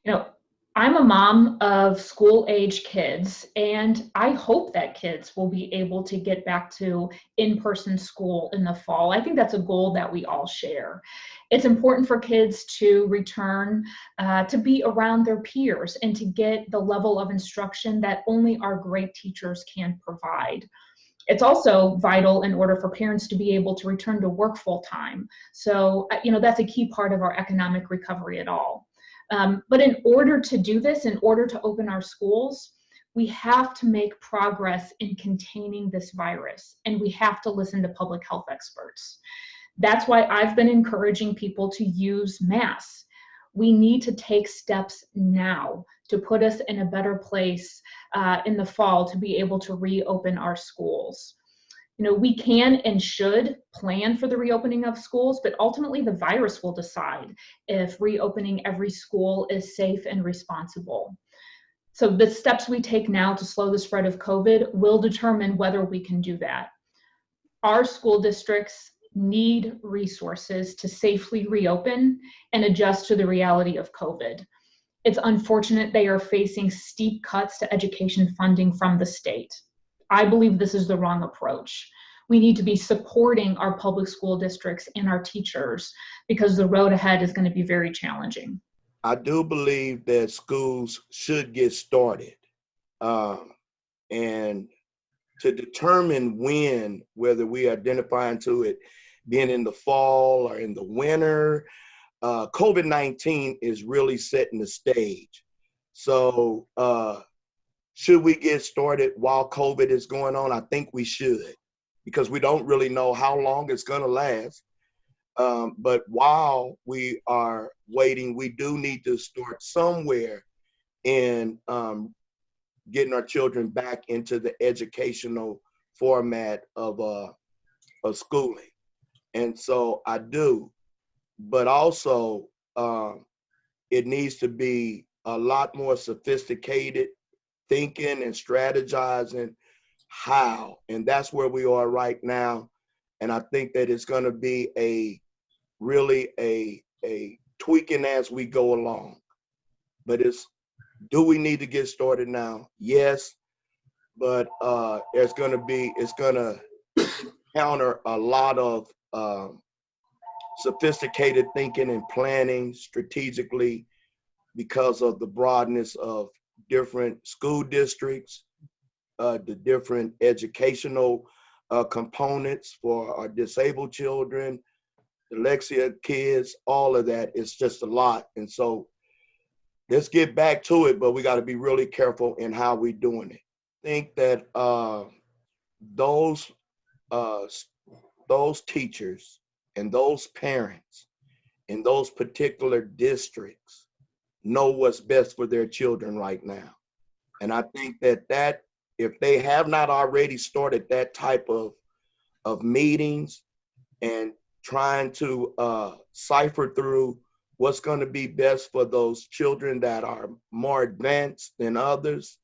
You know, I'm a mom of school-age kids, and I hope that kids will be able to get back to in-person school in the fall. I think that's a goal that we all share. It's important for kids to return to be around their peers and to get the level of instruction that only our great teachers can provide. It's also vital in order for parents to be able to return to work full time. So, that's a key part of our economic recovery at all. But in order to do this, in order to open our schools, we have to make progress in containing this virus, and we have to listen to public health experts. That's why I've been encouraging people to use masks. We need to take steps now to put us in a better place in the fall to be able to reopen our schools. We can and should plan for the reopening of schools, but ultimately the virus will decide if reopening every school is safe and responsible. So the steps we take now to slow the spread of COVID will determine whether we can do that. Our school districts need resources to safely reopen and adjust to the reality of COVID. It's unfortunate they are facing steep cuts to education funding from the state. I believe this is the wrong approach. We need to be supporting our public school districts and our teachers because the road ahead is going to be very challenging. I do believe that schools should get started. And to determine when, whether we identify into it being in the fall or in the winter, COVID-19 is really setting the stage. So should we get started while COVID is going on? I think we should, because we don't really know how long it's going to last. But while we are waiting, we do need to start somewhere in getting our children back into the educational format of schooling. And so I do, but also it needs to be a lot more sophisticated thinking and strategizing how, and that's where we are right now. And I think that it's going to be a tweaking as we go along. But do we need to get started now? Yes, but it's going to counter a lot of sophisticated thinking and planning strategically because of the broadness of different school districts, the different educational components for our disabled children, dyslexia kids, all of that. It's just a lot. And so let's get back to it, but we got to be really careful in how we're doing it. I think that those teachers and those parents in those particular districts know what's best for their children right now. And I think that if they have not already started that type of meetings and trying to cipher through what's going to be best for those children that are more advanced than others,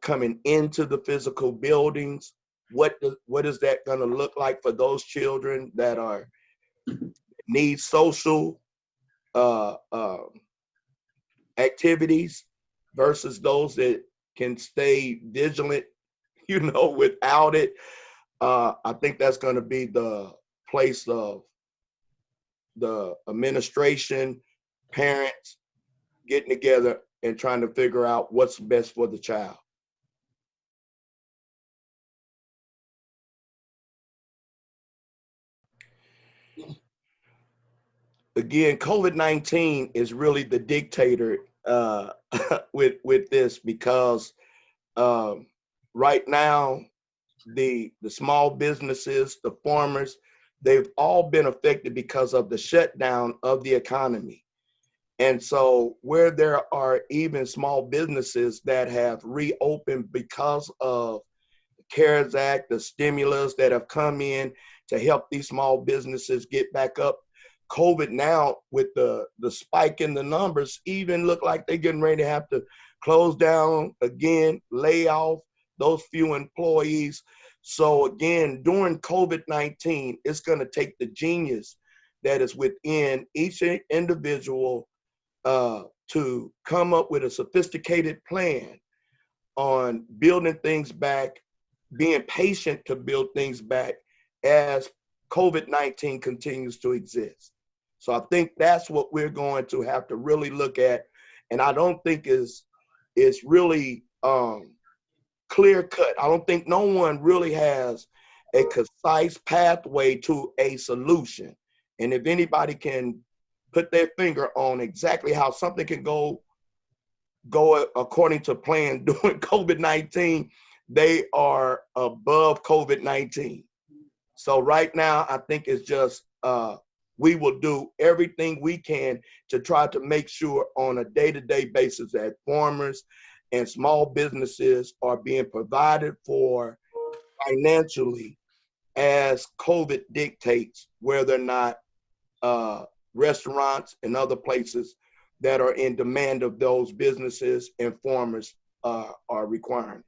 coming into the physical buildings, what is that going to look like for those children that need social activities versus those that can stay vigilant, without it. I think that's going to be the place of the administration, parents getting together and trying to figure out what's best for the child. Again, COVID-19 is really the dictator with this because right now the small businesses, the farmers, they've all been affected because of the shutdown of the economy. And so where there are even small businesses that have reopened because of the CARES Act, the stimulus that have come in to help these small businesses get back up, COVID now with the spike in the numbers even look like they're getting ready to have to close down again, lay off those few employees. So again, during COVID-19, it's going to take the genius that is within each individual to come up with a sophisticated plan on building things back, being patient to build things back as COVID-19 continues to exist. So I think that's what we're going to have to really look at. And I don't think it's really clear cut. I don't think no one really has a concise pathway to a solution. And if anybody can put their finger on exactly how something can go according to plan during COVID-19, they are above COVID-19. So right now, I think it's just we will do everything we can to try to make sure on a day-to-day basis that farmers and small businesses are being provided for financially as COVID dictates, whether or not restaurants and other places that are in demand of those businesses and farmers are requiring.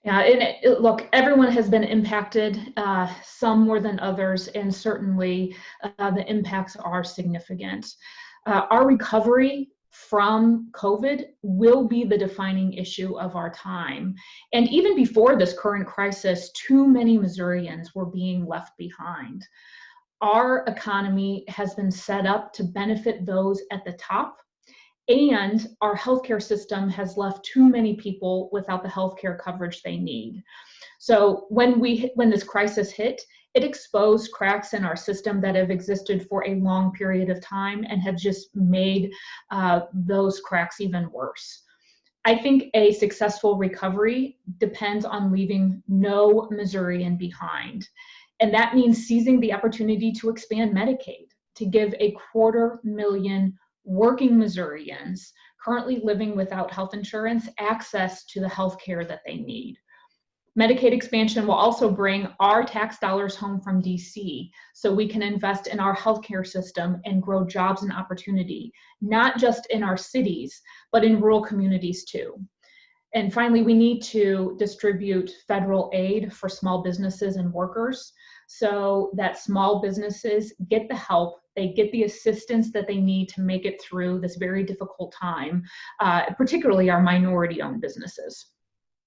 Yeah, and look, everyone has been impacted, some more than others, and certainly the impacts are significant. Our recovery from COVID will be the defining issue of our time. And even before this current crisis, too many Missourians were being left behind. Our economy has been set up to benefit those at the top, and our healthcare system has left too many people without the healthcare coverage they need. So when this crisis hit, it exposed cracks in our system that have existed for a long period of time and have just made those cracks even worse. I think a successful recovery depends on leaving no Missourian behind. And that means seizing the opportunity to expand Medicaid, to give 250,000 working Missourians currently living without health insurance access to the health care that they need. Medicaid expansion will also bring our tax dollars home from DC so we can invest in our healthcare system and grow jobs and opportunity, not just in our cities, but in rural communities too. And finally, we need to distribute federal aid for small businesses and workers so that small businesses get the help, they get the assistance that they need to make it through this very difficult time, particularly our minority-owned businesses.